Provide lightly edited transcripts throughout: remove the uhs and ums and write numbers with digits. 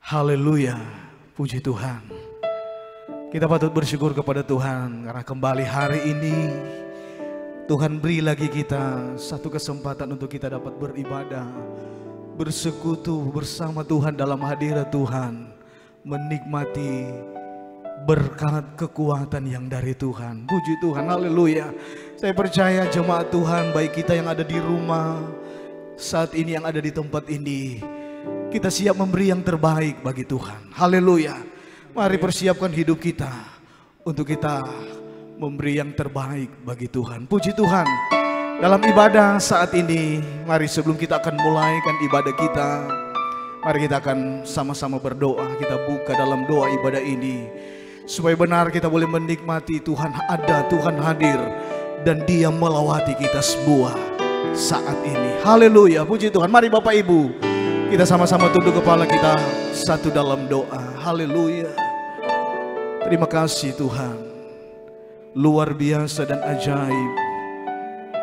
Haleluya, puji Tuhan. Kita patut bersyukur kepada Tuhan karena kembali hari ini Tuhan beri lagi kita satu kesempatan untuk kita dapat beribadah, bersekutu bersama Tuhan dalam hadirat Tuhan, menikmati berkat kekuatan yang dari Tuhan. Puji Tuhan, haleluya. Saya percaya jemaat Tuhan, baik kita yang ada di rumah saat ini, yang ada di tempat ini, kita siap memberi yang terbaik bagi Tuhan. Haleluya. Mari persiapkan hidup kita untuk kita memberi yang terbaik bagi Tuhan. Puji Tuhan. Dalam ibadah saat ini, mari sebelum kita akan mulaikan ibadah kita, mari kita akan sama-sama berdoa. Kita buka dalam doa ibadah ini, supaya benar kita boleh menikmati Tuhan ada, Tuhan hadir, dan Dia melawati kita semua saat ini. Haleluya, puji Tuhan. Mari Bapak Ibu, kita sama-sama tunduk kepala kita satu dalam doa. Haleluya. Terima kasih Tuhan, luar biasa dan ajaib.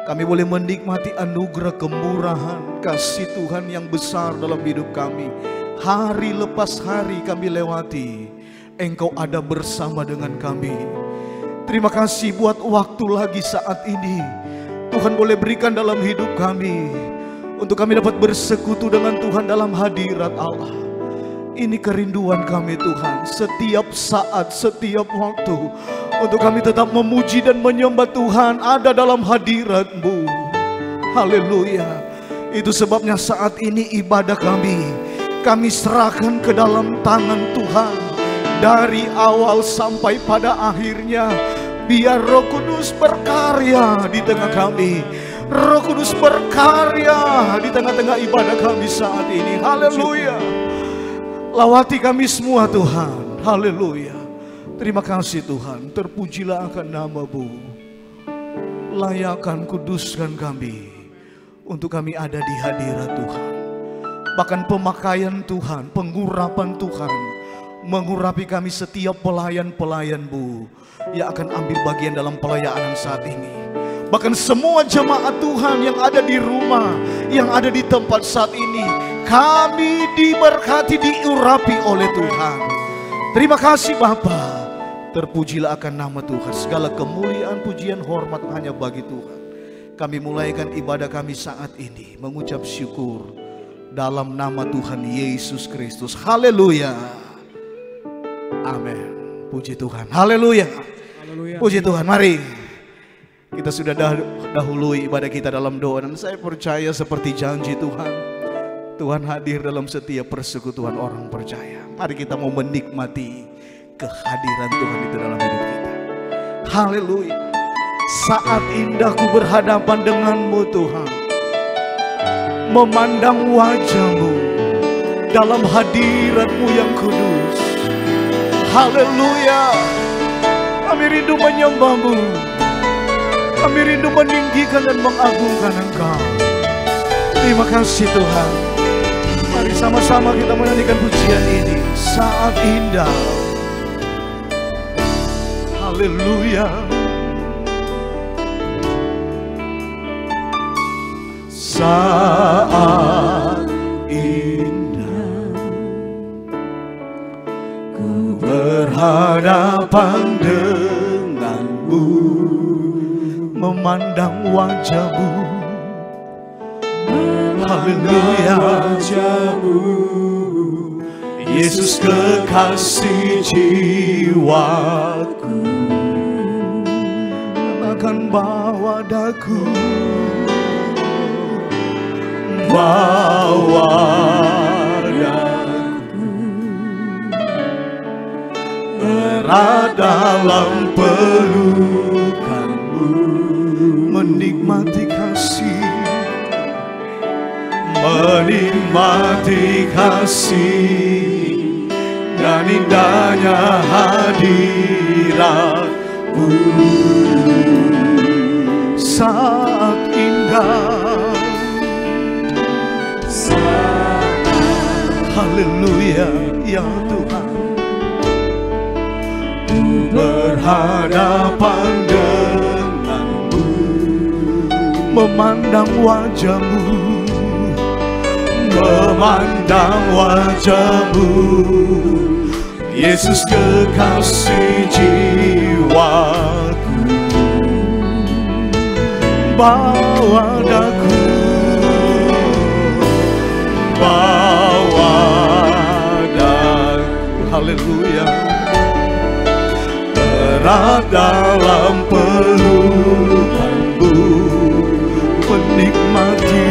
Kami boleh menikmati anugerah kemurahan kasih Tuhan yang besar dalam hidup kami. Hari lepas hari kami lewati, Engkau ada bersama dengan kami. Terima kasih buat waktu lagi saat ini Tuhan boleh berikan dalam hidup kami, untuk kami dapat bersekutu dengan Tuhan dalam hadirat Allah. Ini kerinduan kami Tuhan, setiap saat, setiap waktu, untuk kami tetap memuji dan menyembah Tuhan ada dalam hadirat-Mu. Haleluya. Itu sebabnya saat ini ibadah kami serahkan ke dalam tangan Tuhan. Dari awal sampai pada akhirnya, biar Roh Kudus berkarya di tengah kami. Roh Kudus berkarya di tengah-tengah ibadah kami saat ini. Haleluya. Lawati kami semua Tuhan. Haleluya. Terima kasih Tuhan. Terpujilah akan nama-Mu. Layakan, kuduskan kami, untuk kami ada di hadirat Tuhan. Bahkan pemakaian Tuhan, pengurapan Tuhan, mengurapi kami setiap pelayan-pelayan-Mu yang akan ambil bagian dalam pelayanan saat ini. Bahkan semua jemaat Tuhan yang ada di rumah, yang ada di tempat saat ini, kami diberkati, diurapi oleh Tuhan. Terima kasih Bapa. Terpujilah akan nama Tuhan. Segala kemuliaan, pujian, hormat hanya bagi Tuhan. Kami mulaikan ibadah kami saat ini mengucap syukur dalam nama Tuhan Yesus Kristus. Haleluya. Amin. Puji Tuhan. Haleluya. Puji Tuhan. Mari kita sudah dahului ibadah kita dalam doa, dan saya percaya seperti janji Tuhan, Tuhan hadir dalam setiap persekutuan orang percaya. Mari kita mau menikmati kehadiran Tuhan itu dalam hidup kita. Haleluya. Saat indah ku berhadapan denganmu Tuhan, memandang wajah-Mu dalam hadirat-Mu yang kudus. Haleluya. Kami rindu menyembah-Mu, kami rindu meninggikan dan mengagungkan Engkau. Terima kasih Tuhan. Mari sama-sama kita menyanyikan pujian ini. Saat indah. Haleluya. Saat indah ku berhadapan denganmu, memandang wajah-Mu. Haleluya. Yesus kekasih jiwaku, akan bawa daku, bawa daku erat dalam pelukan-Mu, menikmati kasih, menikmati kasih, dan indahnya hadirat-Mu. Saat indah. Haleluya ya Tuhan. Ku berhadapan denganmu, memandang wajah-Mu, memandang wajah-Mu, Yesus kekasih jiwaku. Bawa daku, bawa daku, haleluya, erat dalam pelukan-Mu, menikmati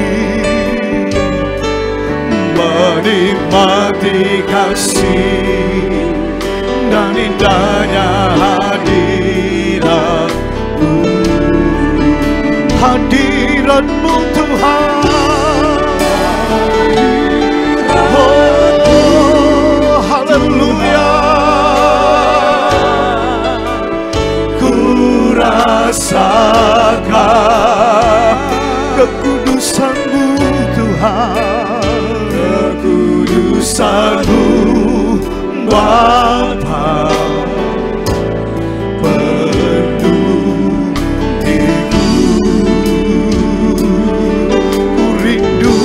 kasih dan indahnya hadirat-Mu, hadirat-Mu Tuhan. Oh, haleluya, ku rasakan kekudusan-Mu Tuhan, kekudusan-Mu Bapa, penuh hidupku. Ku rindu,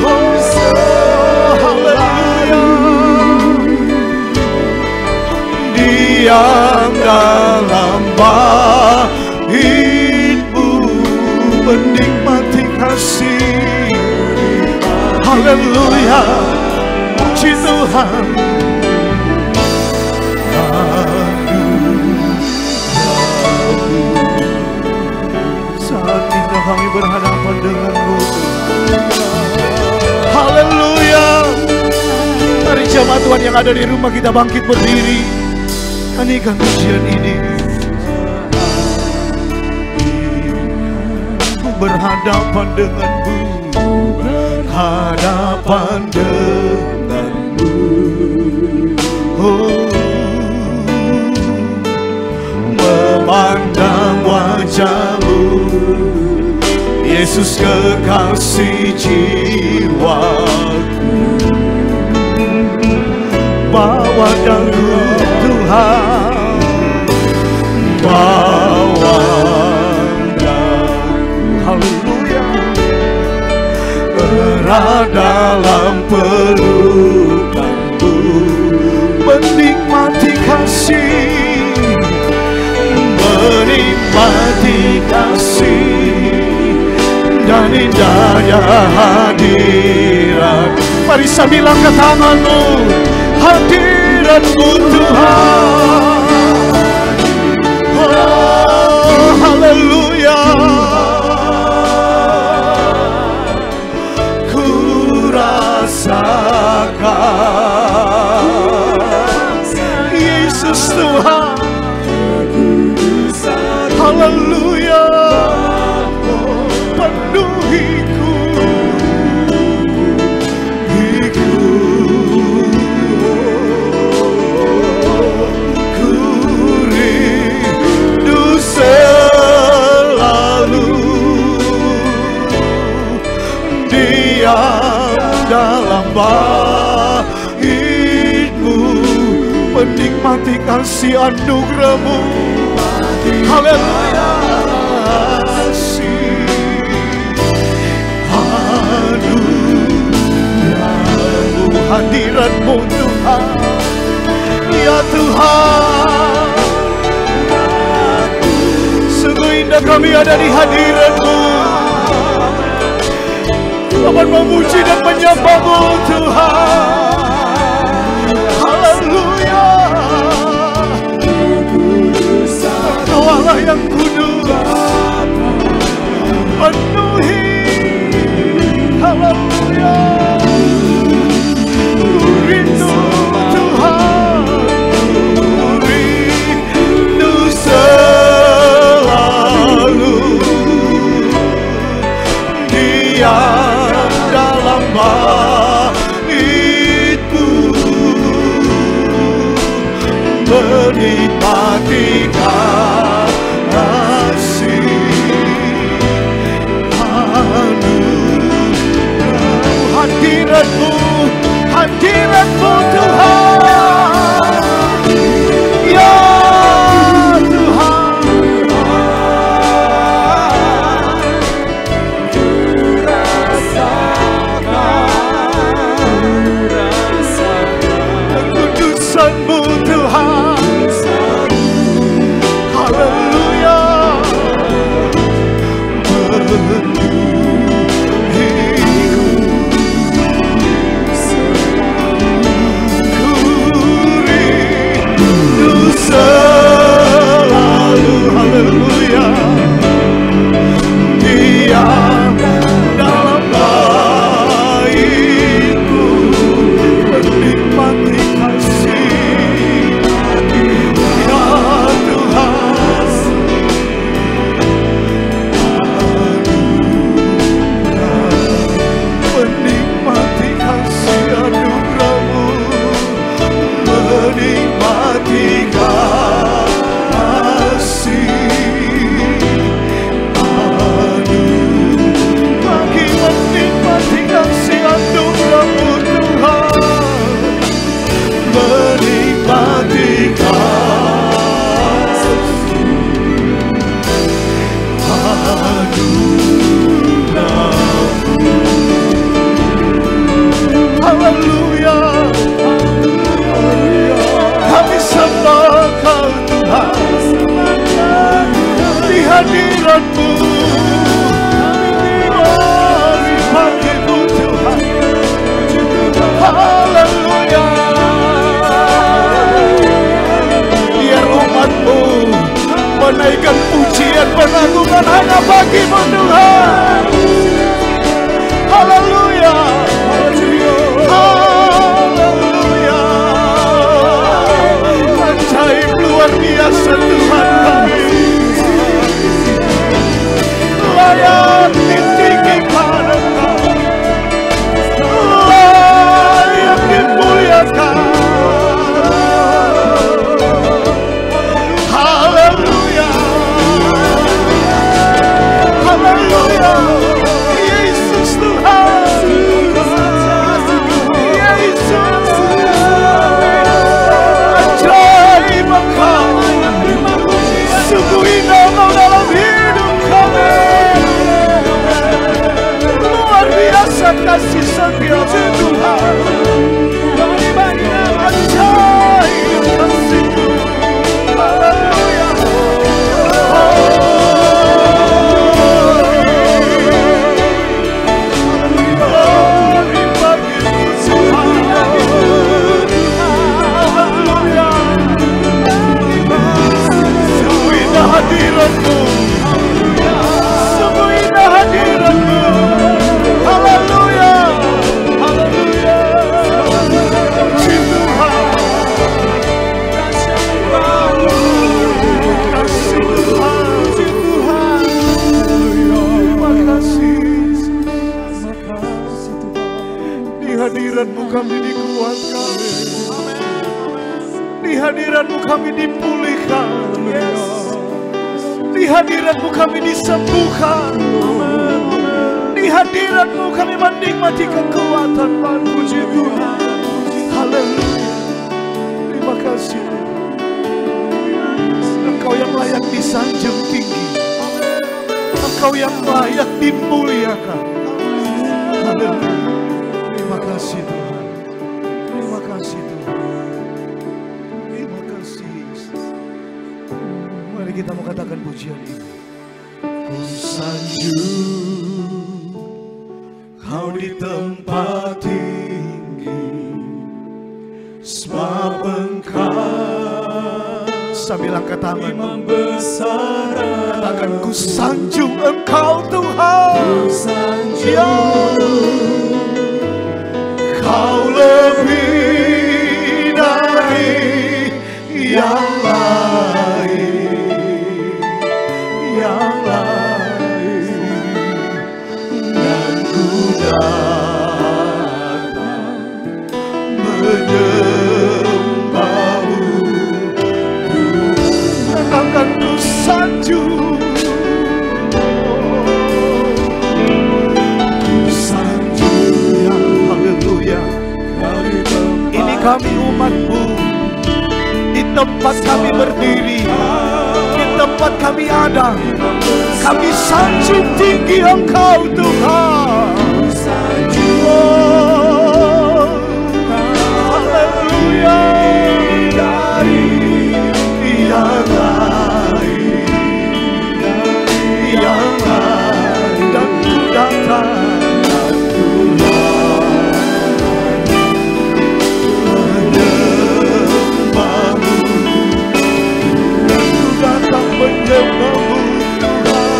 oh haleluya, diam dalam bait-Mu, menikmati kasih. Haleluya, puji Tuhan. Saat ini kami berhadapan dengan-Mu. Haleluya. Mari jemaat Tuhan yang ada di rumah kita bangkit berdiri, nyanyikan pujian ini. Berhadapan dengan-Mu, berhadapan dengan-Mu, oh, memandang wajah-Mu, Yesus kekasih jiwaku. Bawa daku Tuhan, bawa haleluya, erat dalam pelukan-Mu, menikmati kasih, menikmati kasih dan indahnya hadirat. Mari sambil angkat tangan-Mu, hadirat-Mu Tuhan. Oh, haleluya, rasakan Yesus Tuhan, haleluya, penuhiku, ku rindu selalu diam dalam bait-Mu, menikmati kasih anugerah-Mu. Haleluya, anugerah-Mu, hadirat-Mu Tuhan. Ya Tuhan, sungguh indah kami ada di hadirat-Mu. Dapat memuji dan menyembah-Mu Tuhan. Haleluya, Engkau Allah yang kudus, penuhi, haleluya, ku rindu Tuhan, ku rindu selalu diam dalam bait-Mu, menikmati kasih, hadirat-Mu, hadirat-Mu Tuhan. Ya Tuhan, hatiku menikmati kasih ya Tuhan. Menikmati kasih anugerah-Mu, menikmati kasih menikmati kasih anugerah-Mu Tuhan, menikmati kasih anugerah-Mu. Haleluya, kami sembah Kau Tuhan, di hadirat-Mu. Haleluya, biar umat-Mu menaikkan pujian pengagungan hanya bagi-Mu Tuhan. Haleluya, haleluya, ajaib luar biasa Tuhan kami. Layak ditinggikan Engkau, layak dimuliakan. Haleluya, haleluya, Yesus Tuhan, Yesus, ajaib Engkau, sungguh indah Engkau dalam hidup kami. Luar biasa kasih setia Tuhan, ajaib kasih-Mu. Haleluya, haleluya, sungguh indah hadirat-Mu, sungguh indah hadirat-Mu. Haleluya, haleluya, puji Tuhan, kasih Tuhan, terima kasih, di hadirat-Mu kami dikuatkan, di hadirat-Mu kami dipulihkan, di hadirat-Mu kami disembuhkan, di hadirat-Mu kami menikmati kekuatan. Puji Tuhan, haleluya, terima kasih. Engkau yang layak disanjung tinggi, Engkau yang layak dimuliakan. Haleluya, terima kasih Tuhan, terima kasih Tuhan, terima kasih Yesus. Mari kita mau katakan pujian ini. Ku sanjung Kau di tempat tinggi, sebab Engkau, sambil angkat tangan membesar, katakan ku sanjung Engkau Tuhan. Ku sanjung Kau lebih dari yang lain, yang lain, dan ku datang menyembah-Mu. Akan ku sanjung, ku sanjung ya, haleluya. Ini kami umat-Mu, di tempat kami berdiri, di tempat kami ada, kami sanjung tinggi Engkau Tuhan. Oh, haleluya, dari yang lain, yang lain, dan ku datang, dan ku menyembah-Mu, dan ku datang menyembah-Mu Tuhan.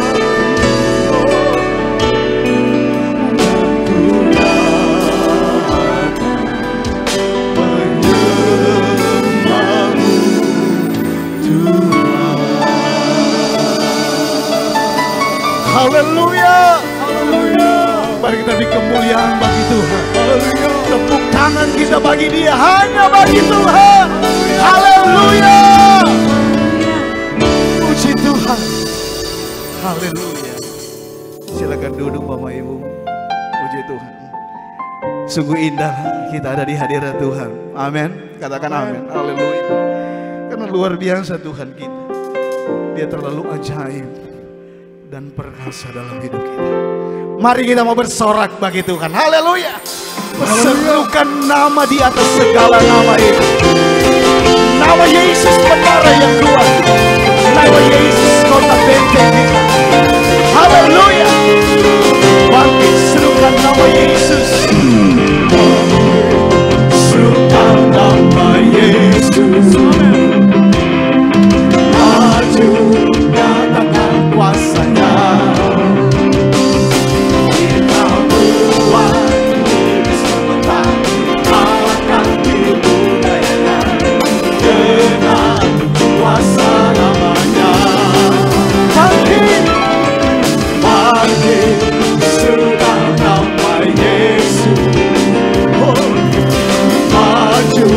beri kemuliaan bagi Tuhan. Tepuk tangan kita bagi Dia, hanya bagi Tuhan. Haleluya. Puji Tuhan. Haleluya. Silakan duduk Bapak Ibu. Puji Tuhan. Sungguh indah kita ada di hadirat Tuhan. Amin. Katakan amin. Haleluya. Karena luar biasa Tuhan kita. Dia terlalu ajaib dan perkasa dalam hidup kita. Mari kita mau bersorak bagi Tuhan. Haleluya. Berserukan nama di atas segala nama itu. Nama Yesus menara yang kuat. Nama Yesus kota benteng kita. Haleluya. Bangkit serukan nama Yesus. Serukan nama Yesus. Maju nyatakan kuasanya. Kita buat sebentar akan dibudayakan dengan kuasa namanya. Bangkit, bangkit, serukan nama Yesus. Oh, maju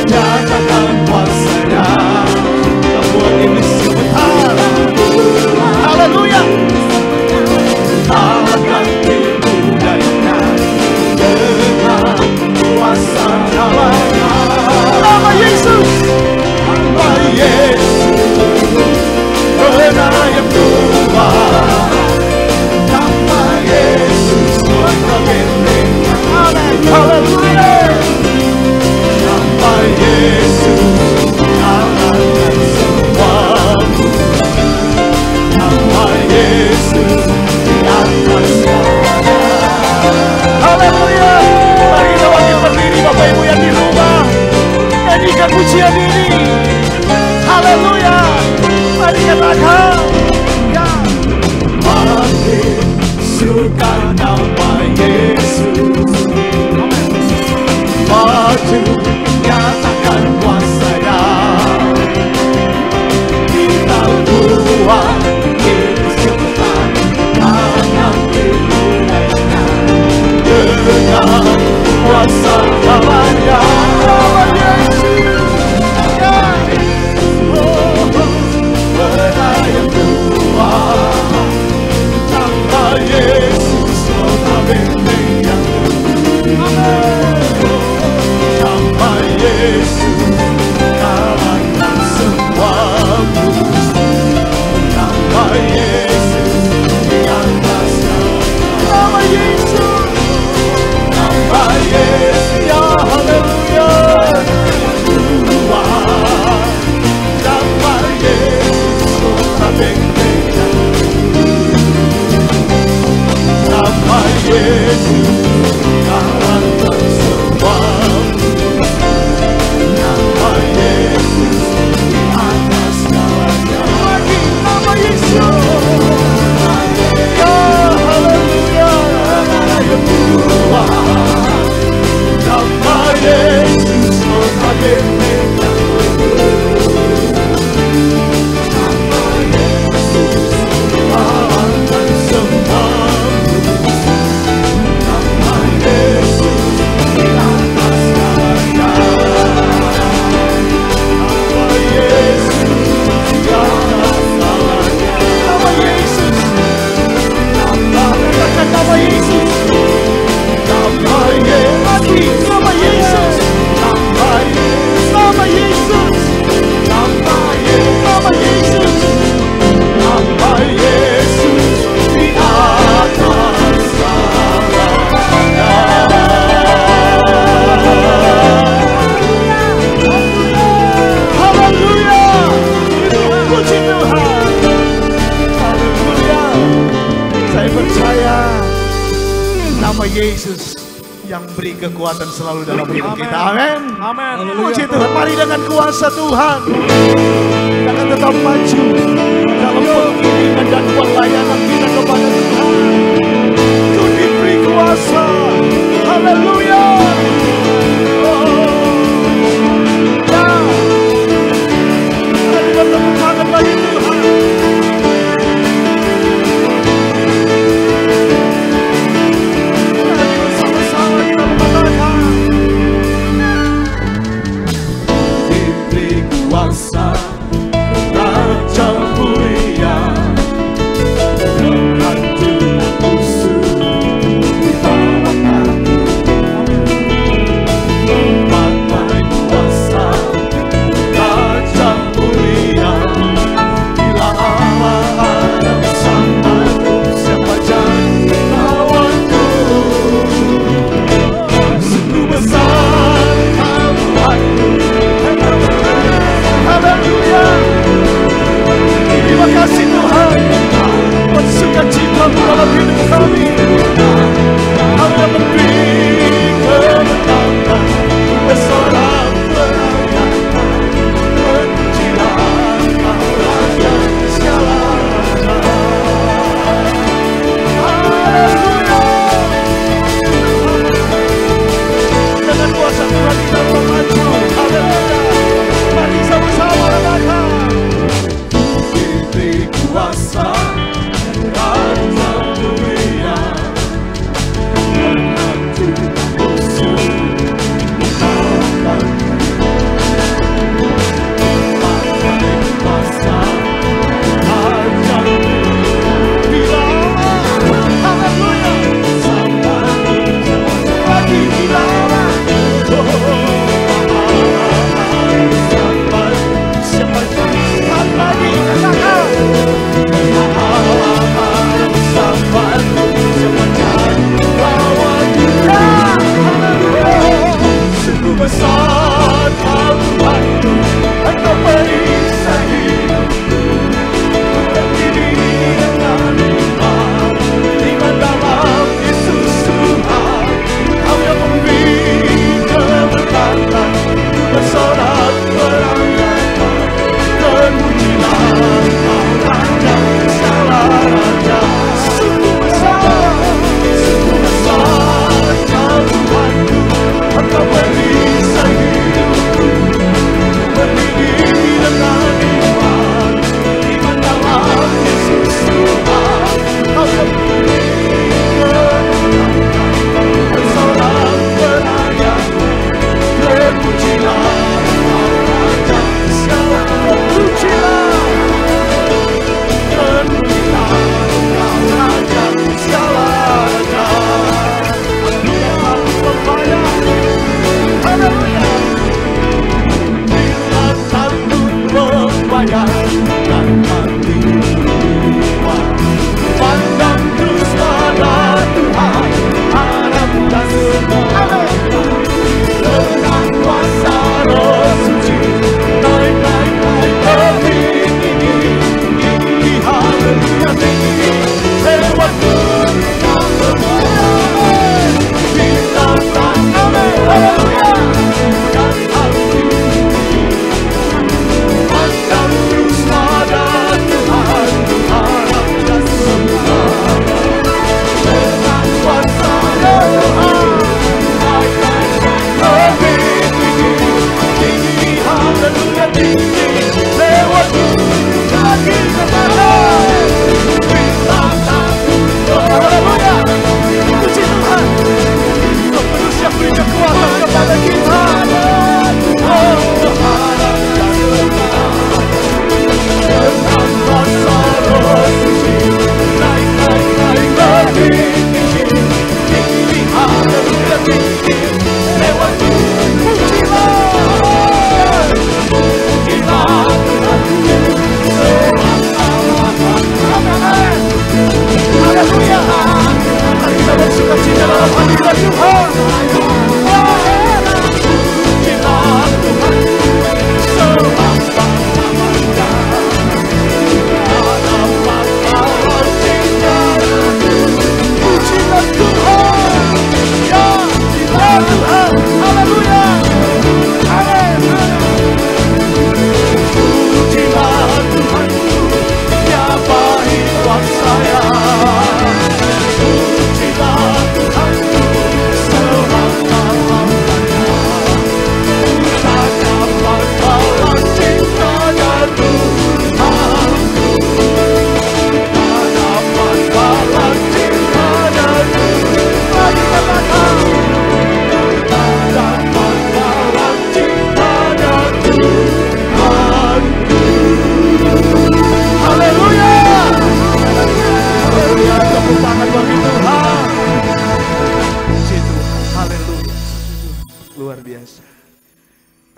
nyatakan kuasanya. Kita buat ini sebentar. Haleluya. Akan dibudayakan dengan kuasa namanya. Nama Yesus. Nama Yesus. Benar yang kuat. Nama Yesus. Kota benteng. Amin. Haleluya. Nama Yesus. Kalahkan semuamu. Nama Yesus di atas segalanya. Haleluya. Mari kita bangkit berdiri Bapak Ibu yang di rumah. Nyanyikan pujian ini. Haleluya. Mari katakan. Ya. Bangkit serukan nama Yesus. Maju nyatakan kuasanya. Kita buat hidup sebentar akan dimuliakan dengan kuasa namanya. Nama Yesus. Oh, benar yang kuat. Nama Yesus kota benteng yang nama Yesus kalahkan semua musuh. Nama Yesus di atas nama Yesus. Nama Yesus ya haleluya. Nama Yesus kota benteng yang nama Yesus kalahkan semua musuh. Nama Yesus di atas segalanya. Lagi nama Yesus. Ya haleluya. Yang kuat. Nama Yesus kota benteng yang nama Yesus kalahkan semua musuh. Nama Yesus di atas segalanya. Nama Yesus di atas segalanya. Nama Yesus. Katakan nama Yesus. Nama Yesus. Nama Yesus. Nama Yesus. Nama Yesus. Nama Yesus. Nama Yesus. Nama Yesus di atas segalanya. Haleluya. Puji Tuhan. Haleluya. Saya percaya nama Yesus yang beri kekuatan selalu dalam hidup kita. Amin. Amin. Puji Tuhan. Mari dengan kuasa Tuhan kita akan tetap maju dalam pengiringan dan pelayanan kita kepada Tuhan. Ku diberi kuasa. Haleluya. Ya. Mari bertepuk tangan bagi Tuhan.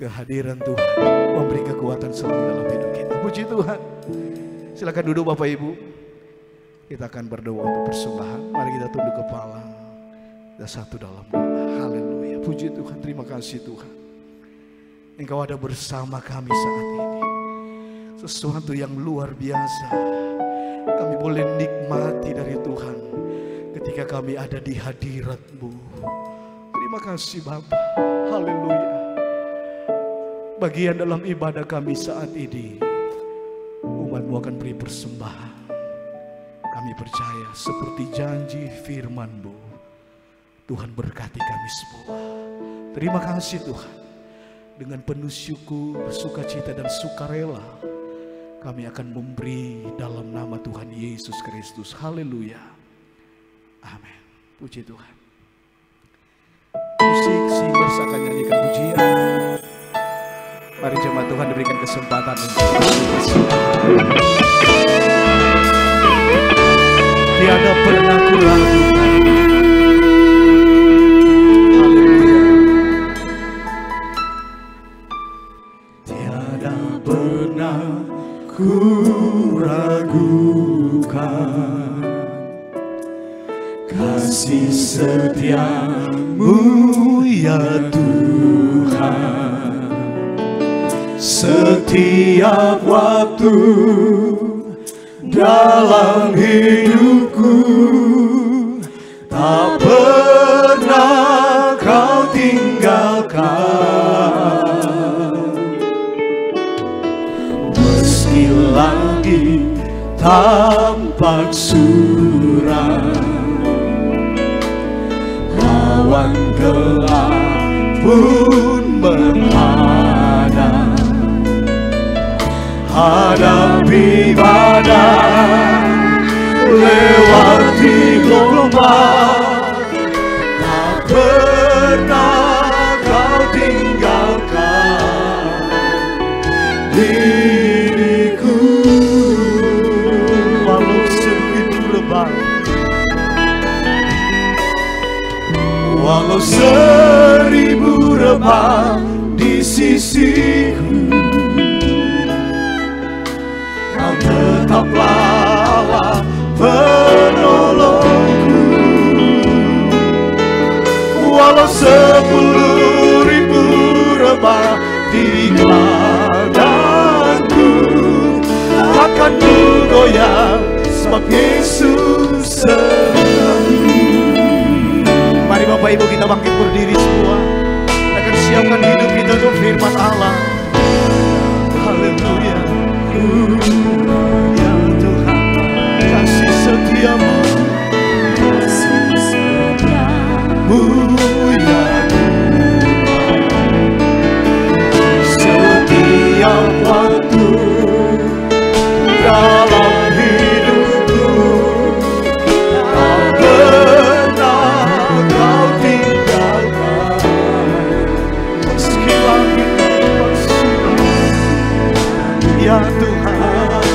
Kehadiran Tuhan memberi kekuatan selalu dalam hidup kita. Puji Tuhan. Silakan duduk Bapak Ibu. Kita akan berdoa untuk persembahan. Mari kita tunduk kepala. Kita satu dalam doa. Haleluya. Puji Tuhan. Terima kasih Tuhan. Engkau ada bersama kami saat ini. Sesuatu yang luar biasa. Kami boleh nikmati dari Tuhan ketika kami ada di hadirat-Mu. Terima kasih Bapa. Haleluya. Bagian dalam ibadah kami saat ini, umat-Mu akan beri persembahan. Kami percaya seperti janji firman-Mu, Tuhan berkati kami semua. Terima kasih Tuhan. Dengan penuh syukur, sukacita dan sukarela, kami akan memberi dalam nama Tuhan Yesus Kristus. Haleluya. Amin. Puji Tuhan. Musik singers akan nyanyikan pujian. Mari jemaat Tuhan diberikan kesempatan untuk bersuara. Tiada pernah ku ragukan. Haleluya. Tiada pernah ku ragukan kasih setia-Mu ya Tuhan. Setiap waktu dalam hidupku tak pernah Kau tinggalkan. Meski langit tampak suram, awan gelap pun menghadang, hadapi badai, lewati gelombang, tak pernah Kau tinggalkan diriku. Walau seribu rebah, walau seribu rebah di sisiku, tetaplah penolongku. Walau 10.000 rebah di ladangku, akan ku goyang sebab Yesus sertaku. Mari Bapak Ibu kita bangkit berdiri semua. Kita akan siapkan hidup kita untuk firman Allah. Haleluya. Ya Tuhan, kasih setia-Mu, kasih setia-Mu ya Tuhan. Setiap waktu dalam hidupku, tak pernah Kau tinggalkan. Meski langit tampak suram, ya Tuhan.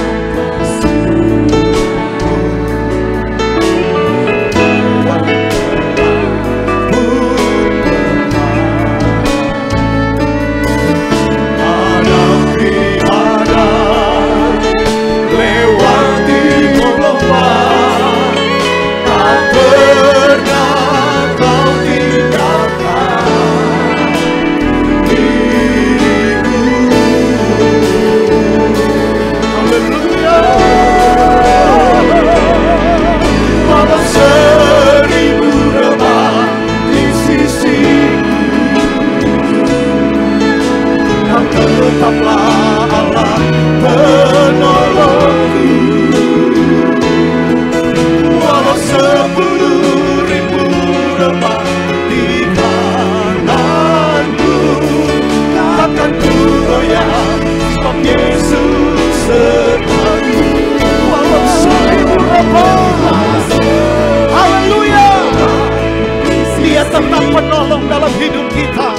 hidup kita.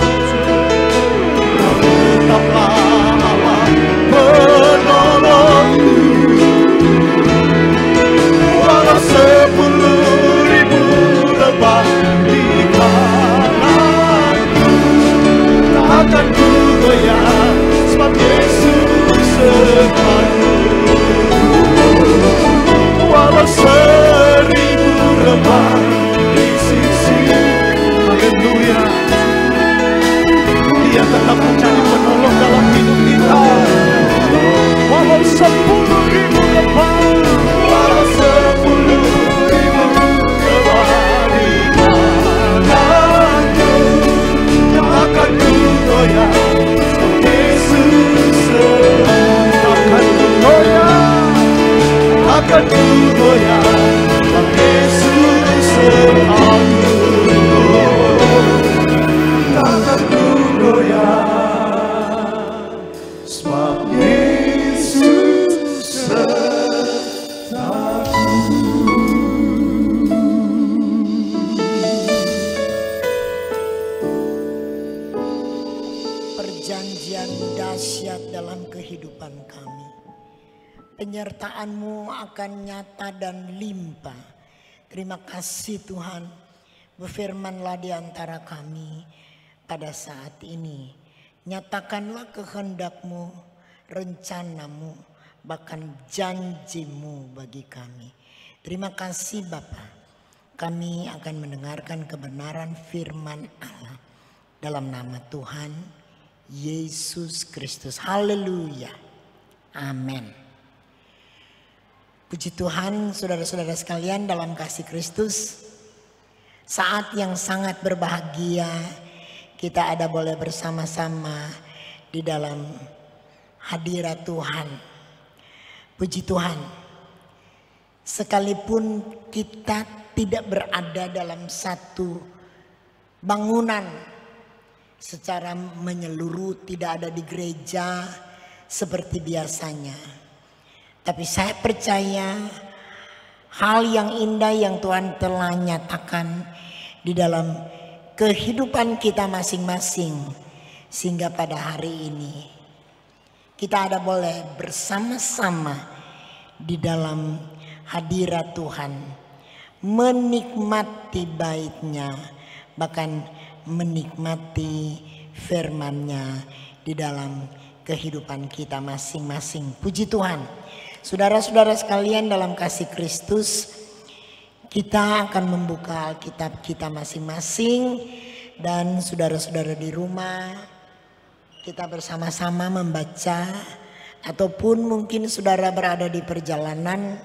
Tetaplah Allah penolongku, walau 10.000 lebah di kananku, takkan ku goyah, sebab Yesus sertaku. Walau 1000 lebah di sisi, haleluya, Dia tetap menjadi penolong dalam hidup kita. Walau 10.000 lebah, walau 10.000 lebah di kananku, takkan ku goyah, sebab Yesus sertaku. Takkan ku goyah, takkan ku goyah, sebab Yesus sertaku. Takkan ku goyah, sebab Yesus sertaku. Perjanjian dahsyat dalam kehidupan kami. Penyertaan-Mu akan nyata dan limpah. Terima kasih Tuhan, berfirman-Lah di antara kami pada saat ini. Nyatakanlah kehendak-Mu, rencana-Mu, bahkan janji-Mu bagi kami. Terima kasih Bapa. Kami akan mendengarkan kebenaran firman Allah dalam nama Tuhan Yesus Kristus. Haleluya. Amin. Puji Tuhan, saudara-saudara sekalian dalam kasih Kristus. Saat yang sangat berbahagia kita ada boleh bersama-sama di dalam hadirat Tuhan. Puji Tuhan. Sekalipun kita tidak berada dalam satu bangunan secara menyeluruh, tidak ada di gereja seperti biasanya. Tapi saya percaya hal yang indah yang Tuhan telah nyatakan di dalam kehidupan kita masing-masing. Sehingga pada hari ini kita ada boleh bersama-sama di dalam hadirat Tuhan. Menikmati bait-Nya, bahkan menikmati firman-Nya di dalam kehidupan kita masing-masing. Puji Tuhan. Saudara-saudara sekalian dalam kasih Kristus, kita akan membuka Alkitab kita masing-masing. Dan saudara-saudara di rumah, kita bersama-sama membaca. Ataupun mungkin saudara berada di perjalanan,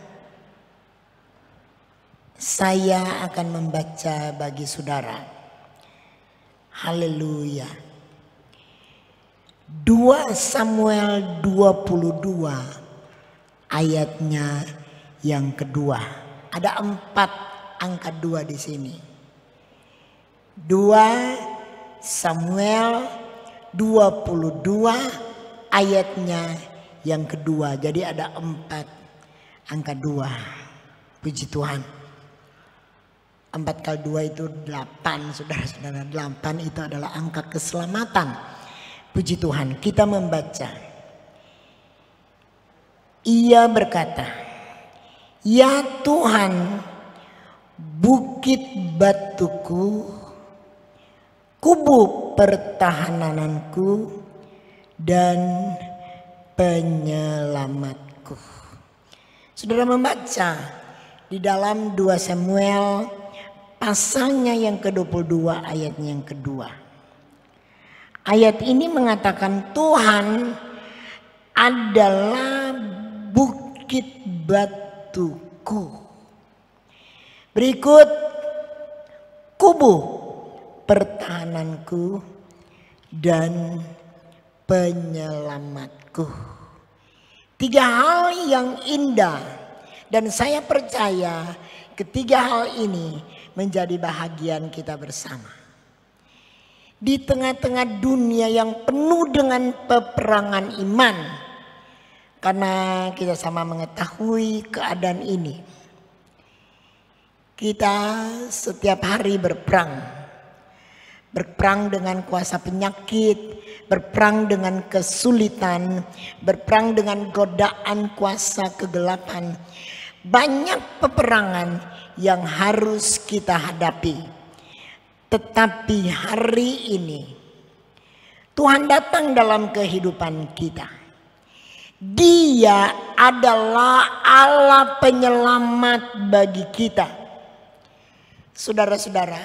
saya akan membaca bagi saudara. Haleluya. 2 Samuel 22 ayatnya yang kedua. Ada 4 angka 2 di sini. 2 Samuel 22 ayatnya yang kedua. Jadi ada 4 angka 2. Puji Tuhan. 4 kali 2 itu 8, saudara-saudara. 8 itu adalah angka keselamatan. Puji Tuhan, kita membaca. Ia berkata, "Ya Tuhan, bukit batuku, kubu pertahananku, dan penyelamatku." Saudara membaca di dalam 2 Samuel pasalnya yang ke-22 ayatnya yang kedua. Ayat ini mengatakan Tuhan adalah bukit batuku. Berikut kubu pertahananku dan penyelamatku. 3 hal yang indah, dan saya percaya ketiga hal ini menjadi bahagian kita bersama. Di tengah-tengah dunia yang penuh dengan peperangan iman, karena kita sama mengetahui keadaan ini, kita setiap hari berperang berperang dengan kuasa penyakit, berperang dengan kesulitan, berperang dengan godaan kuasa kegelapan. Banyak peperangan yang harus kita hadapi. Tetapi hari ini Tuhan datang dalam kehidupan kita. Dia adalah Allah penyelamat bagi kita. Saudara-saudara,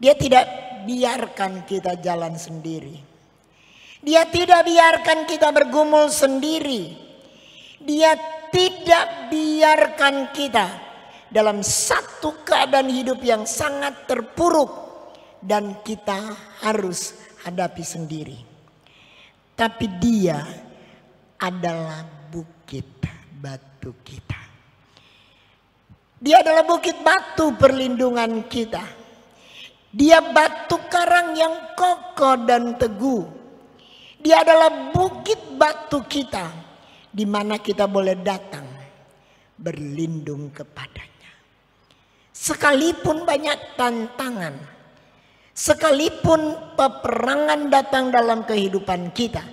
Dia tidak biarkan kita jalan sendiri. Dia tidak biarkan kita bergumul sendiri. Dia tidak biarkan kita dalam satu keadaan hidup yang sangat terpuruk dan kita harus hadapi sendiri. Tapi Dia adalah bukit batu kita. Dia adalah bukit batu perlindungan kita. Dia batu karang yang kokoh dan teguh. Dia adalah bukit batu kita, di mana kita boleh datang berlindung kepadanya. Sekalipun banyak tantangan, sekalipun peperangan datang dalam kehidupan kita,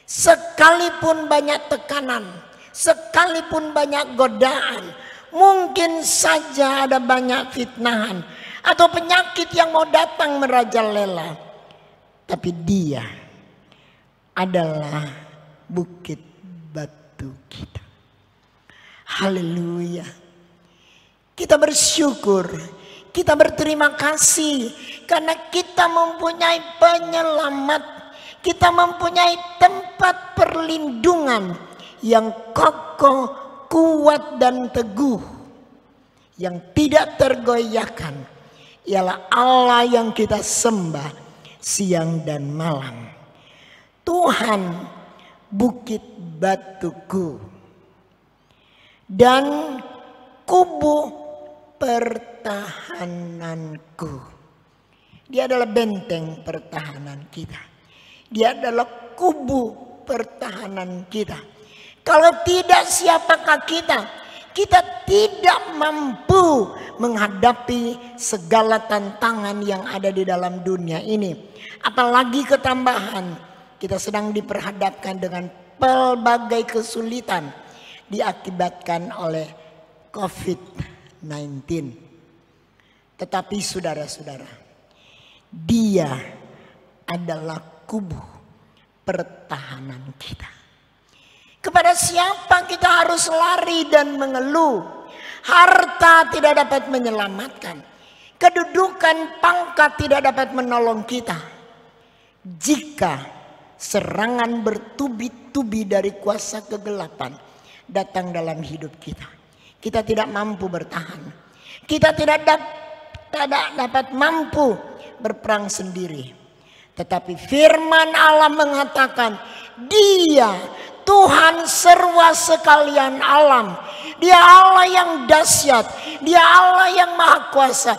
sekalipun banyak tekanan, sekalipun banyak godaan, mungkin saja ada banyak fitnahan atau penyakit yang mau datang merajalela, tapi Dia adalah bukit batu kita. Haleluya. Kita bersyukur, kita berterima kasih karena kita mempunyai penyelamat, kita mempunyai tempat perlindungan yang kokoh, kuat dan teguh, yang tidak tergoyahkan. Ialah Allah yang kita sembah siang dan malam. Tuhan bukit batuku dan kubu pertahananku. Dia adalah benteng pertahanan kita. Dia adalah kubu pertahanan kita. Kalau tidak, siapakah kita? Kita tidak mampu menghadapi segala tantangan yang ada di dalam dunia ini. Apalagi ketambahan, kita sedang diperhadapkan dengan pelbagai kesulitan diakibatkan oleh COVID-19. Tetapi saudara-saudara, Dia adalah kubu pertahanan kita. Kepada siapa kita harus lari dan mengeluh? Harta tidak dapat menyelamatkan. Kedudukan, pangkat tidak dapat menolong kita. Jika serangan bertubi-tubi dari kuasa kegelapan datang dalam hidup kita, kita tidak mampu bertahan. Kita tidak dapat mampu berperang sendiri. Tetapi firman Allah mengatakan, Dia Tuhan serwa sekalian alam. Dia Allah yang dahsyat. Dia Allah yang maha kuasa.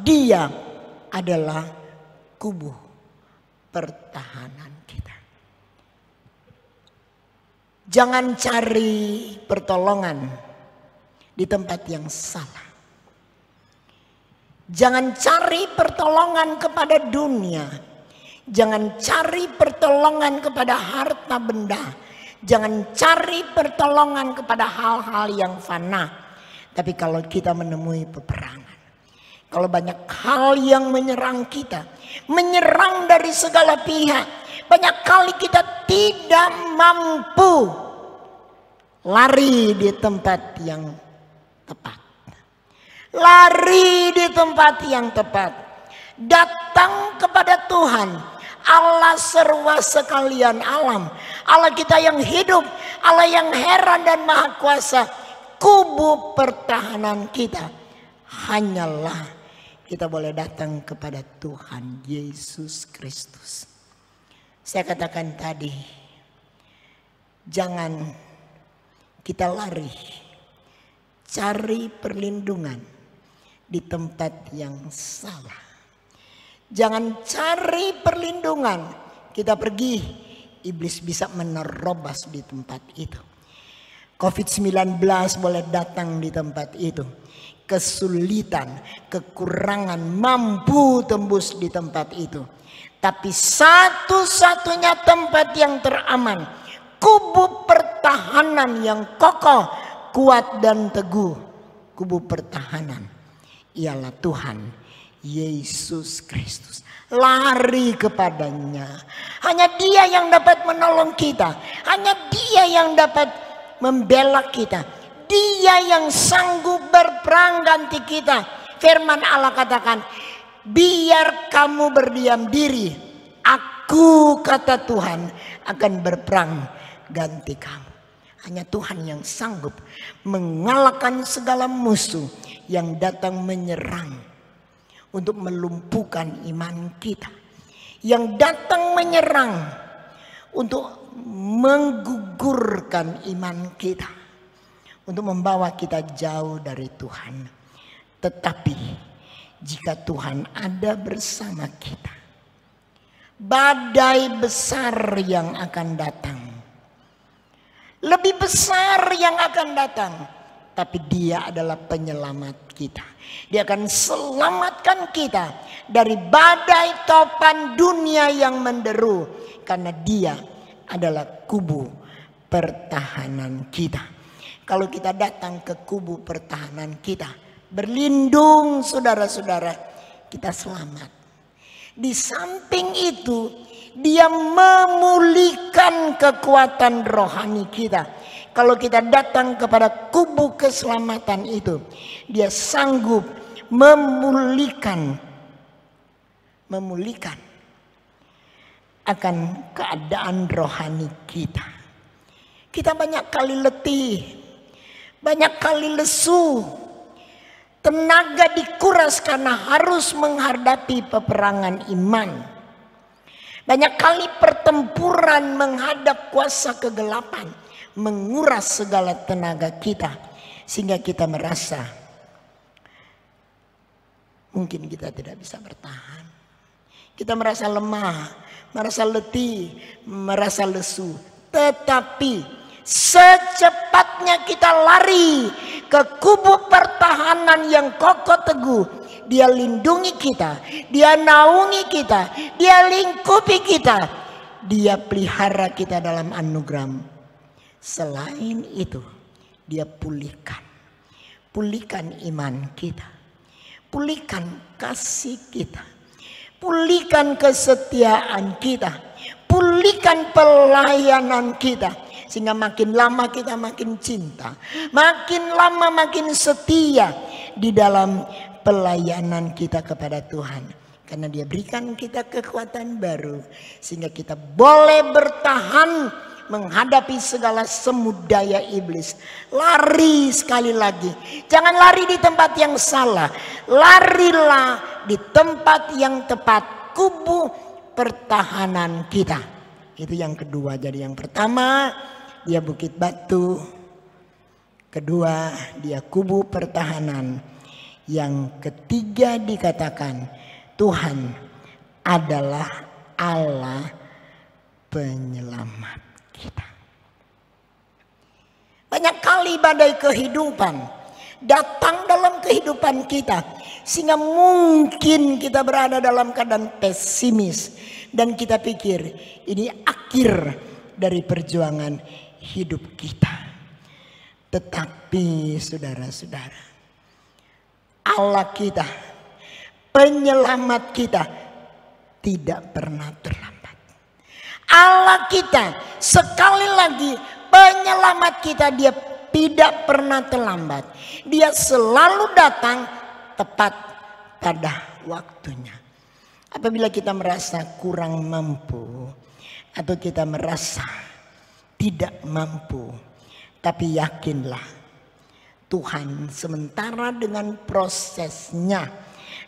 Dia adalah kubu pertahanan kita. Jangan cari pertolongan di tempat yang salah. Jangan cari pertolongan kepada dunia. Jangan cari pertolongan kepada harta benda. Jangan cari pertolongan kepada hal-hal yang fana. Tapi kalau kita menemui peperangan, kalau banyak hal yang menyerang kita, menyerang dari segala pihak, banyak kali kita tidak mampu lari di tempat yang tepat. Lari di tempat yang tepat. Datang kepada Tuhan, Allah serwa sekalian alam, Allah kita yang hidup, Allah yang heran dan maha kuasa. Kubu pertahanan kita hanyalah kita boleh datang kepada Tuhan Yesus Kristus. Saya katakan tadi, jangan kita lari cari perlindungan di tempat yang salah. Jangan cari perlindungan, kita pergi, iblis bisa menerobos di tempat itu. COVID-19 boleh datang di tempat itu. kesulitan, kekurangan mampu tembus di tempat itu. Tapi satu-satunya tempat yang teraman, kubu pertahanan yang kokoh, kuat dan teguh, kubu pertahanan ialah Tuhan Yesus Kristus. Lari kepadanya. Hanya Dia yang dapat menolong kita. Hanya Dia yang dapat membela kita. Dia yang sanggup berperang ganti kita. Firman Allah katakan, biar kamu berdiam diri, aku, kata Tuhan, akan berperang ganti kamu. Hanya Tuhan yang sanggup mengalahkan segala musuh yang datang menyerang untuk melumpuhkan iman kita, yang datang menyerang untuk menggugurkan iman kita, untuk membawa kita jauh dari Tuhan. Tetapi jika Tuhan ada bersama kita, badai besar yang akan datang, lebih besar yang akan datang, tapi Dia adalah penyelamat kita. Dia akan selamatkan kita dari badai topan dunia yang menderu, karena Dia adalah kubu pertahanan kita. Kalau kita datang ke kubu pertahanan kita, berlindung saudara-saudara, kita selamat. Di samping itu, Dia memulihkan kekuatan rohani kita. Kalau kita datang kepada kubu keselamatan itu, Dia sanggup memulihkan akan keadaan rohani kita. Kita banyak kali letih, banyak kali lesu, tenaga dikuras karena harus menghadapi peperangan iman. Banyak kali pertempuran menghadap kuasa kegelapan menguras segala tenaga kita, sehingga kita merasa mungkin kita tidak bisa bertahan. Kita merasa lemah, merasa letih, merasa lesu. Tetapi secepatnya kita lari ke kubu pertahanan yang kokoh teguh, Dia lindungi kita, Dia naungi kita, Dia lingkupi kita, Dia pelihara kita dalam anugerah. Selain itu, Dia pulihkan iman kita, pulihkan kasih kita, pulihkan kesetiaan kita, pulihkan pelayanan kita, sehingga makin lama kita makin cinta, makin lama makin setia di dalam pelayanan kita kepada Tuhan, karena Dia berikan kita kekuatan baru sehingga kita boleh bertahan menghadapi segala semu daya iblis. Lari sekali lagi, jangan lari di tempat yang salah, larilah di tempat yang tepat, kubu pertahanan kita. Itu yang kedua. Jadi yang pertama, Dia bukit batu. Kedua, Dia kubu pertahanan. Yang ketiga dikatakan, Tuhan adalah Allah penyelamat kita. Banyak kali badai kehidupan datang dalam kehidupan kita, sehingga mungkin kita berada dalam keadaan pesimis dan kita pikir ini akhir dari perjuangan hidup kita. Tetapi saudara-saudara, Allah kita, penyelamat kita, tidak pernah terlambat. Allah kita, sekali lagi, penyelamat kita, Dia tidak pernah terlambat. Dia selalu datang tepat pada waktunya. Apabila kita merasa kurang mampu, atau kita merasa tidak mampu, tapi yakinlah, Tuhan sementara dengan prosesnya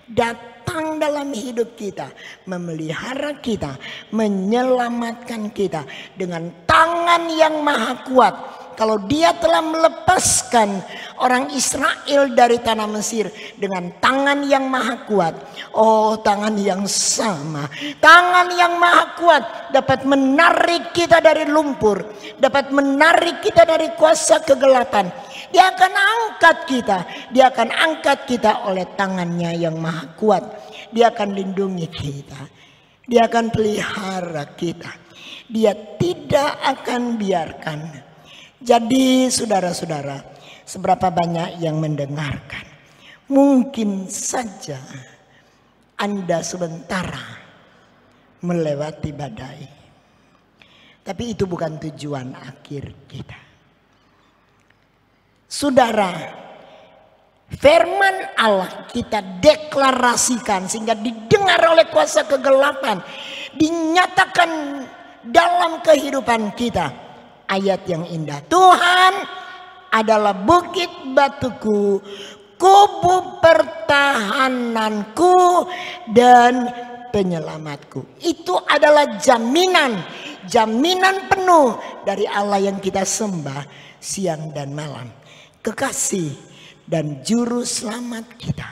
datang dalam hidup kita, memelihara kita, menyelamatkan kita dengan tangan yang maha kuat. Kalau Dia telah melepaskan orang Israel dari tanah Mesir dengan tangan yang maha kuat, oh, tangan yang sama, tangan yang maha kuat dapat menarik kita dari lumpur, dapat menarik kita dari kuasa kegelapan, Dia akan angkat kita. Dia akan angkat kita oleh tangannya yang maha kuat. Dia akan lindungi kita. Dia akan pelihara kita. Dia tidak akan biarkan. Jadi saudara-saudara, seberapa banyak yang mendengarkan. Mungkin saja Anda sementara melewati badai. Tapi itu bukan tujuan akhir kita. Saudara, firman Allah kita deklarasikan sehingga didengar oleh kuasa kegelapan. Dinyatakan dalam kehidupan kita. Ayat yang indah. Tuhan adalah bukit batuku, kubu pertahananku dan penyelamatku. Itu adalah jaminan penuh dari Allah yang kita sembah siang dan malam. Kekasih dan juru selamat kita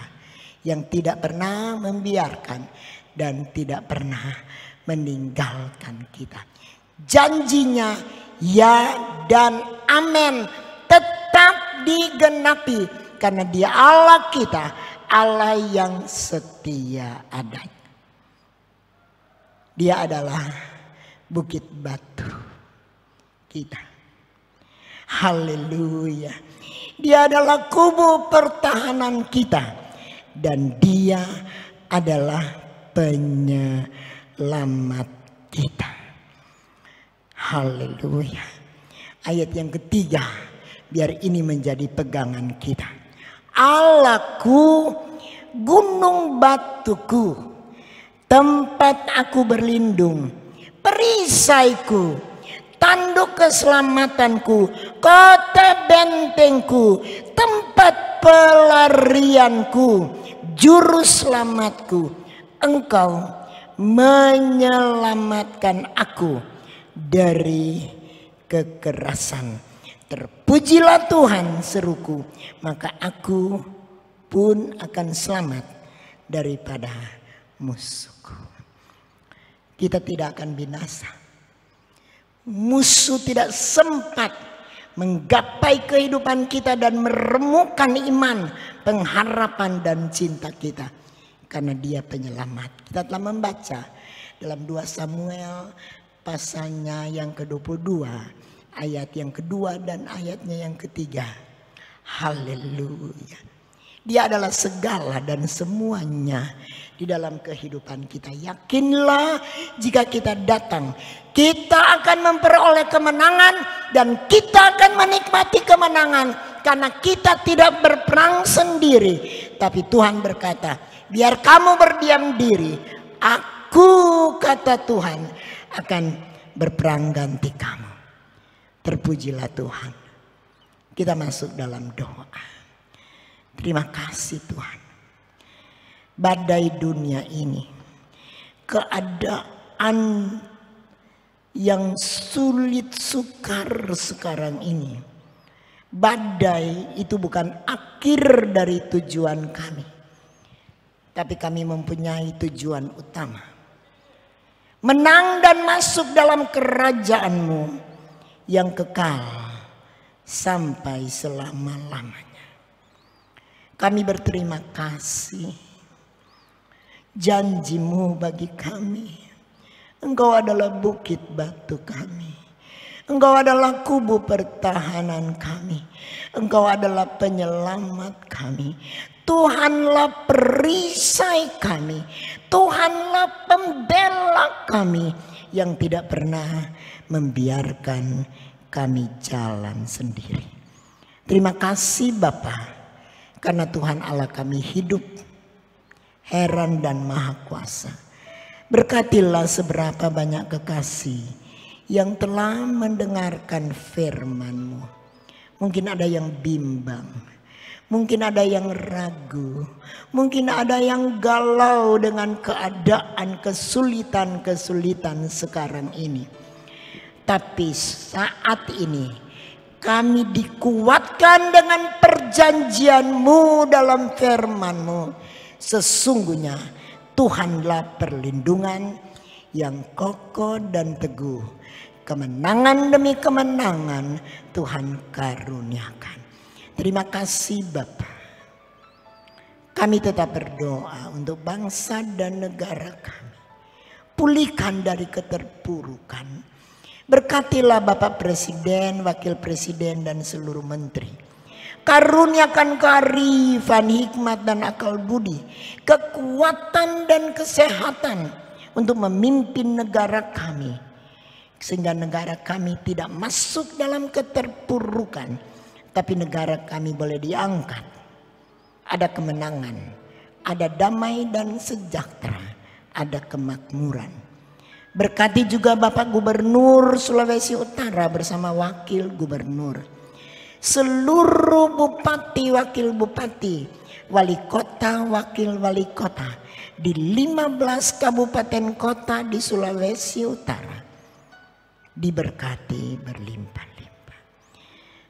yang tidak pernah membiarkan dan tidak pernah meninggalkan kita. Janjinya ya dan amin tetap digenapi karena Dia Allah kita, Allah yang setia adanya. Dia adalah bukit batu kita. Haleluya. Dia adalah kubu pertahanan kita. Dan Dia adalah penyelamat kita. Haleluya. Ayat yang ketiga. Biar ini menjadi pegangan kita. Allahku, gunung batuku, tempat aku berlindung, perisaiku, tanduk keselamatanku, kota bentengku, tempat pelarianku, juru selamatku. Engkau menyelamatkan aku dari kekerasan. Terpujilah Tuhan, seruku, maka aku pun akan selamat daripada musuhku. Kita tidak akan binasa. Musuh tidak sempat menggapai kehidupan kita dan meremukkan iman, pengharapan dan cinta kita. Karena Dia penyelamat. Kita telah membaca dalam 2 Samuel pasalnya yang ke-22. Ayat yang kedua dan ayatnya yang ketiga. Haleluya. Dia adalah segala dan semuanya di dalam kehidupan kita. Yakinlah jika kita datang, kita akan memperoleh kemenangan dan kita akan menikmati kemenangan. Karena kita tidak berperang sendiri. Tapi Tuhan berkata, biar kamu berdiam diri. Aku, kata Tuhan, akan berperang ganti kamu. Terpujilah Tuhan. Kita masuk dalam doa. Terima kasih Tuhan. Badai dunia ini, keadaan yang sulit sukar sekarang ini. Badai itu bukan akhir dari tujuan kami. Tapi kami mempunyai tujuan utama. Menang dan masuk dalam kerajaan-Mu yang kekal sampai selama-lamanya. Kami berterima kasih. Janji-Mu bagi kami. Engkau adalah bukit batu kami. Engkau adalah kubu pertahanan kami. Engkau adalah penyelamat kami. Tuhanlah perisai kami. Tuhanlah pembela kami yang tidak pernah membiarkan kami jalan sendiri. Terima kasih Bapa, karena Tuhan Allah kami hidup, heran dan maha kuasa. Berkatilah seberapa banyak kekasih yang telah mendengarkan firman-Mu. Mungkin ada yang bimbang, mungkin ada yang ragu, mungkin ada yang galau dengan keadaan kesulitan-kesulitan sekarang ini. Tapi saat ini kami dikuatkan dengan perjanjian-Mu dalam firman-Mu. Sesungguhnya Tuhanlah perlindungan yang kokoh dan teguh. Kemenangan demi kemenangan Tuhan karuniakan. Terima kasih Bapa. Kami tetap berdoa untuk bangsa dan negara kami. Pulihkan dari keterpurukan. Berkatilah Bapak Presiden, Wakil Presiden dan seluruh menteri. Karuniakan kearifan, hikmat dan akal budi, kekuatan dan kesehatan untuk memimpin negara kami. Sehingga negara kami tidak masuk dalam keterpurukan, tapi negara kami boleh diangkat. Ada kemenangan, ada damai dan sejahtera, ada kemakmuran. Berkati juga Bapak Gubernur Sulawesi Utara bersama Wakil Gubernur, seluruh bupati, wakil bupati, wali kota, wakil wali kota di 15 kabupaten kota di Sulawesi Utara. Diberkati berlimpah-limpah.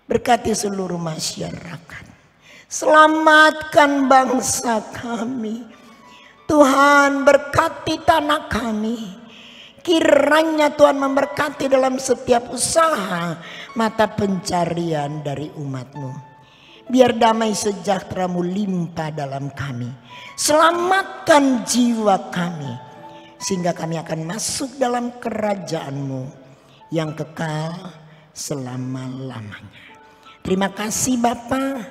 Berkati seluruh masyarakat. Selamatkan bangsa kami. Tuhan berkati tanah kami. Kiranya Tuhan memberkati dalam setiap usaha mata pencarian dari umat-Mu. Biar damai sejahtera-Mu limpah dalam kami. Selamatkan jiwa kami. Sehingga kami akan masuk dalam kerajaan-Mu yang kekal selama-lamanya. Terima kasih Bapa.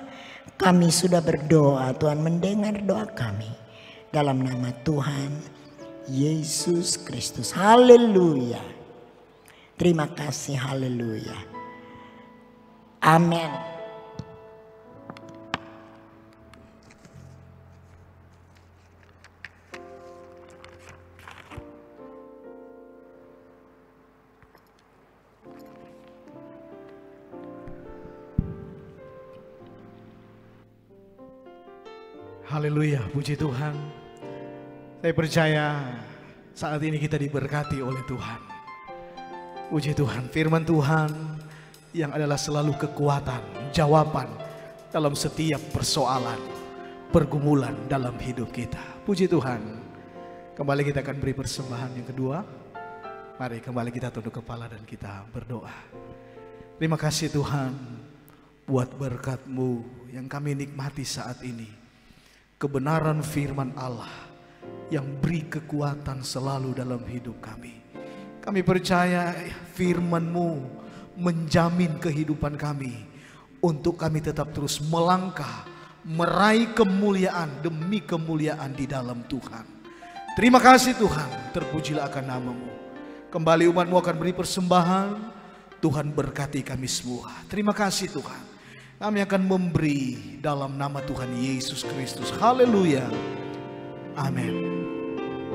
Kami sudah berdoa, Tuhan mendengar doa kami. Dalam nama Tuhan Yesus Kristus. Haleluya. Terima kasih, haleluya. Amin. Haleluya, puji Tuhan. Saya percaya saat ini kita diberkati oleh Tuhan. Puji Tuhan, firman Tuhan yang adalah selalu kekuatan, jawaban dalam setiap persoalan, pergumulan dalam hidup kita. Puji Tuhan. Kembali kita akan beri persembahan yang kedua. Mari kembali kita tunduk kepala dan kita berdoa. Terima kasih Tuhan buat berkat-Mu yang kami nikmati saat ini. Kebenaran firman Allah yang beri kekuatan selalu dalam hidup kami. Kami percaya firman-Mu menjamin kehidupan kami untuk kami tetap terus melangkah, meraih kemuliaan demi kemuliaan di dalam Tuhan. Terima kasih Tuhan, terpujilah akan nama-Mu. Kembali umat-Mu akan beri persembahan. Tuhan berkati kami semua. Terima kasih Tuhan. Kami akan memberi dalam nama Tuhan Yesus Kristus. Haleluya. Amin.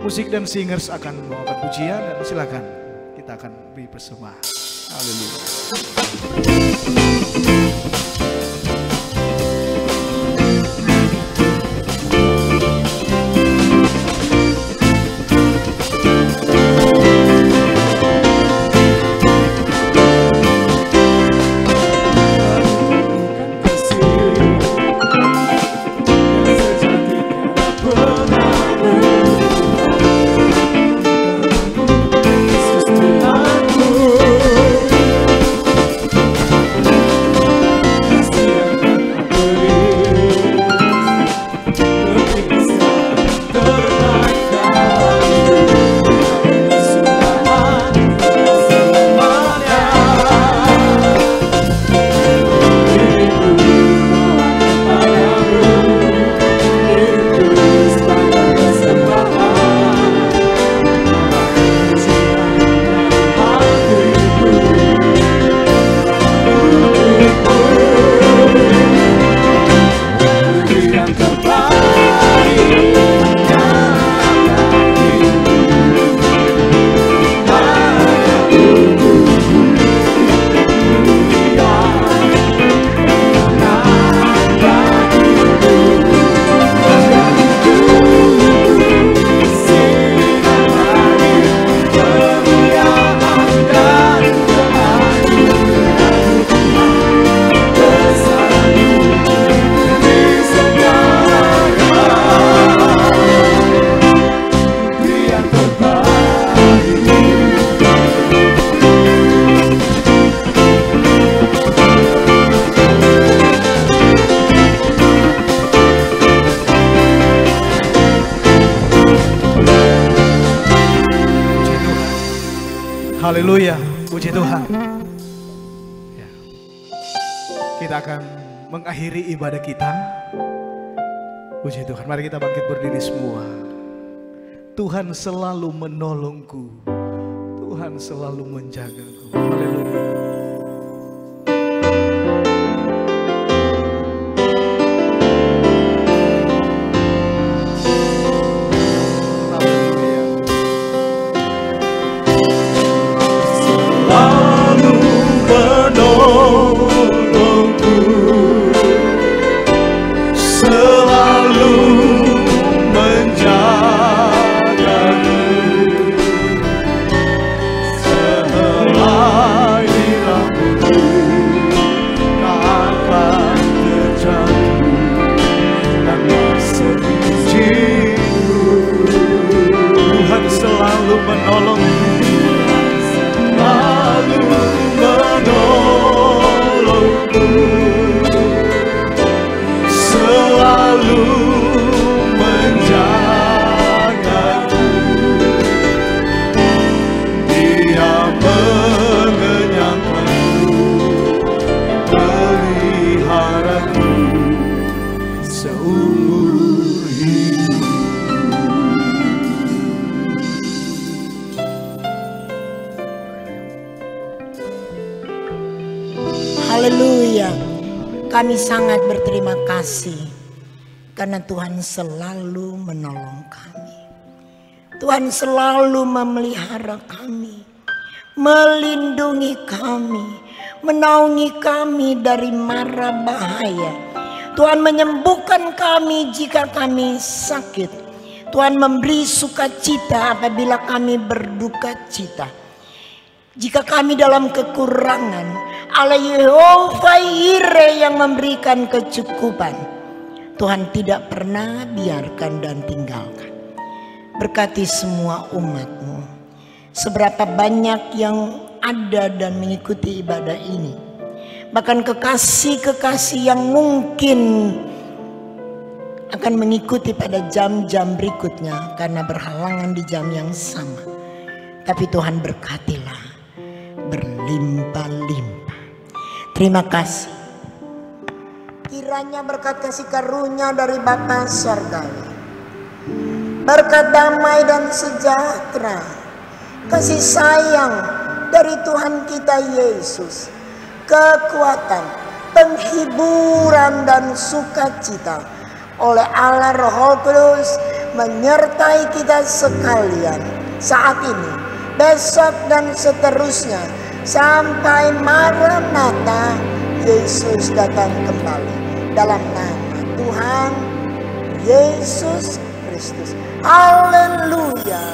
Musik dan singers akan membawakan pujian dan silakan kita akan beri persembahan. Haleluya. Yesus Tuhanku. Haleluya, puji Tuhan. Ya. Kita akan mengakhiri ibadah kita. Puji Tuhan, mari kita bangkit berdiri semua. Tuhan selalu menolongku, Tuhan selalu menjagaku. Haleluya. Haleluya. Kami sangat berterima kasih karena Tuhan selalu menolong kami. Tuhan selalu memelihara kami, melindungi kami, menaungi kami dari mara bahaya. Tuhan menyembuhkan kami jika kami sakit. Tuhan memberi sukacita apabila kami berduka cita. Jika kami dalam kekurangan, Allah Yehova Yire yang memberikan kecukupan. Tuhan tidak pernah biarkan dan tinggalkan. Berkati semua umat-Mu. Seberapa banyak yang ada dan mengikuti ibadah ini. Bahkan kekasih-kekasih yang mungkin akan mengikuti pada jam-jam berikutnya karena berhalangan di jam yang sama. Tapi Tuhan berkatilah berlimpah-limpah. Terima kasih. Kiranya berkat kasih karunia dari Bapa Surgawi, berkat damai dan sejahtera, kasih sayang dari Tuhan kita Yesus, kekuatan, penghiburan dan sukacita oleh Allah Roh Kudus menyertai kita sekalian saat ini, besok dan seterusnya sampai Maranatha Yesus datang kembali, dalam nama Tuhan Yesus Kristus. Haleluya.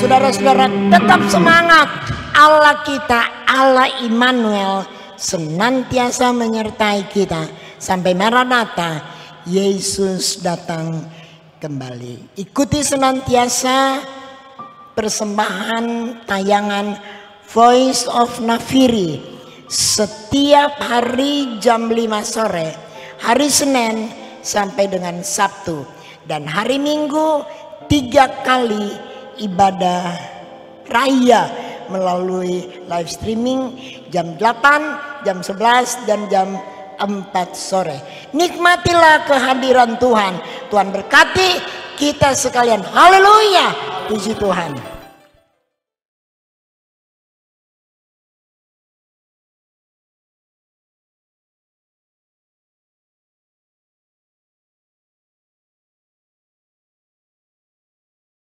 Saudara-saudara tetap semangat. Allah kita, Allah Immanuel senantiasa menyertai kita sampai Maranatha Yesus datang kembali. Ikuti senantiasa persembahan tayangan Voice of Nafiri setiap hari jam 5 sore, hari Senin sampai dengan Sabtu, dan hari Minggu 3 kali ibadah raya melalui live streaming jam 8, jam 11 dan jam 4 sore. Nikmatilah kehadiran Tuhan. Tuhan berkati kita sekalian. Haleluya. Puji Tuhan.